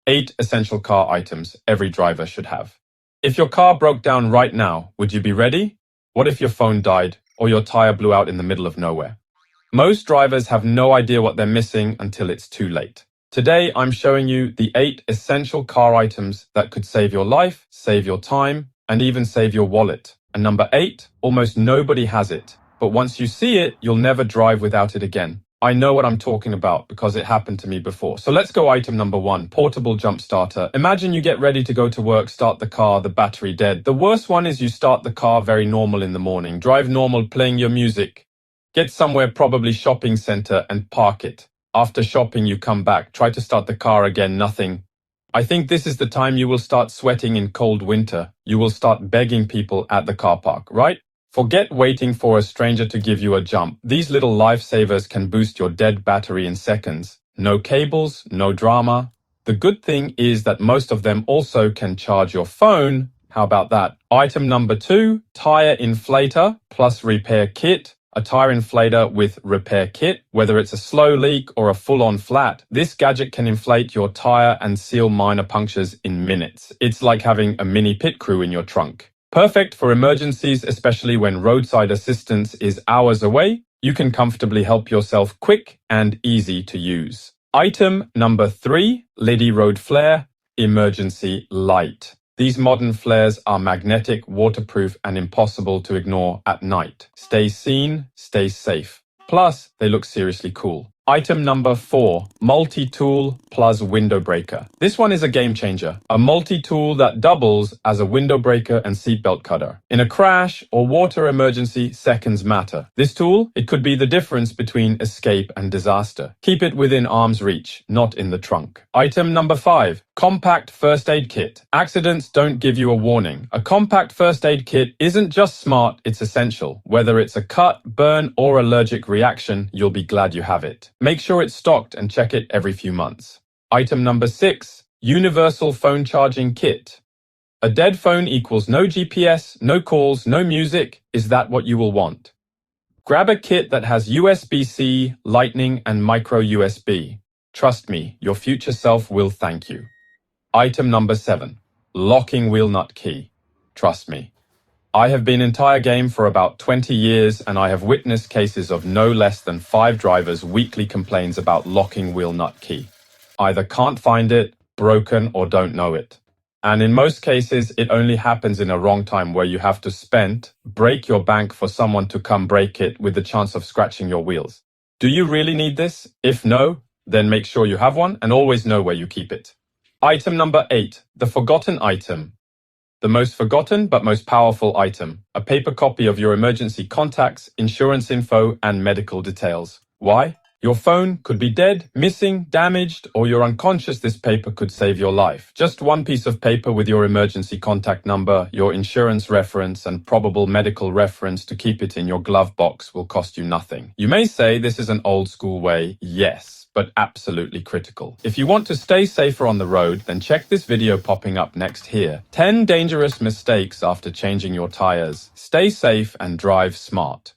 8 essential car items every driver should have. If your car broke down right now, would you be ready? What if your phone died or your tire blew out in the middle of nowhere? Most drivers have no idea what they're missing until it's too late. Today, I'm showing you the 8 essential car items that could save your life, save your time, and even save your wallet. And number 8, almost nobody has it. But once you see it, you'll never drive without it again. I know what I'm talking about because it happened to me before. So let's go item number 1, portable jump starter. Imagine you get ready to go to work, start the car, the battery dead. The worst one is you start the car very normal in the morning, drive normal, playing your music. Get somewhere, probably shopping center, and park it. After shopping, you come back, try to start the car again, nothing. I think this is the time you will start sweating in cold winter. You will start begging people at the car park, right? Forget waiting for a stranger to give you a jump. These little lifesavers can boost your dead battery in seconds. No cables, no drama. The good thing is that most of them also can charge your phone. How about that? Item number 2, tire inflator plus repair kit. A tire inflator with repair kit, whether it's a slow leak or a full-on flat, this gadget can inflate your tire and seal minor punctures in minutes. It's like having a mini pit crew in your trunk. Perfect for emergencies, especially when roadside assistance is hours away. You can comfortably help yourself, quick and easy to use. Item number 3, LED road flare, emergency light. These modern flares are magnetic, waterproof, and impossible to ignore at night. Stay seen, stay safe. Plus, they look seriously cool. Item number 4, multi-tool plus window breaker. This one is a game changer. A multi-tool that doubles as a window breaker and seatbelt cutter. In a crash or water emergency, seconds matter. This tool, it could be the difference between escape and disaster. Keep it within arm's reach, not in the trunk. Item number 5, compact first aid kit. Accidents don't give you a warning. A compact first aid kit isn't just smart, it's essential. Whether it's a cut, burn, or allergic reaction, you'll be glad you have it. Make sure it's stocked and check it every few months. Item number 6, universal phone charging kit. A dead phone equals no GPS, no calls, no music. Is that what you will want? Grab a kit that has USB-C, Lightning, and micro USB. Trust me, your future self will thank you. Item number 7, locking wheel nut key. Trust me. I have been in tire game for about 20 years and I have witnessed cases of no less than 5 drivers weekly complains about locking wheel nut key. Either can't find it, broken, or don't know it. And in most cases, it only happens in a wrong time where you have to break your bank for someone to come break it with the chance of scratching your wheels. Do you really need this? If no, then make sure you have one and always know where you keep it. Item number 8, the forgotten item. The most forgotten but most powerful item, a paper copy of your emergency contacts, insurance info, and medical details. Why? Your phone could be dead, missing, damaged, or you're unconscious. This paper could save your life. Just one piece of paper with your emergency contact number, your insurance reference, and probable medical reference to keep it in your glove box will cost you nothing. You may say this is an old school way, yes, but absolutely critical. If you want to stay safer on the road, then check this video popping up next here. 10 dangerous mistakes after changing your tires. Stay safe and drive smart.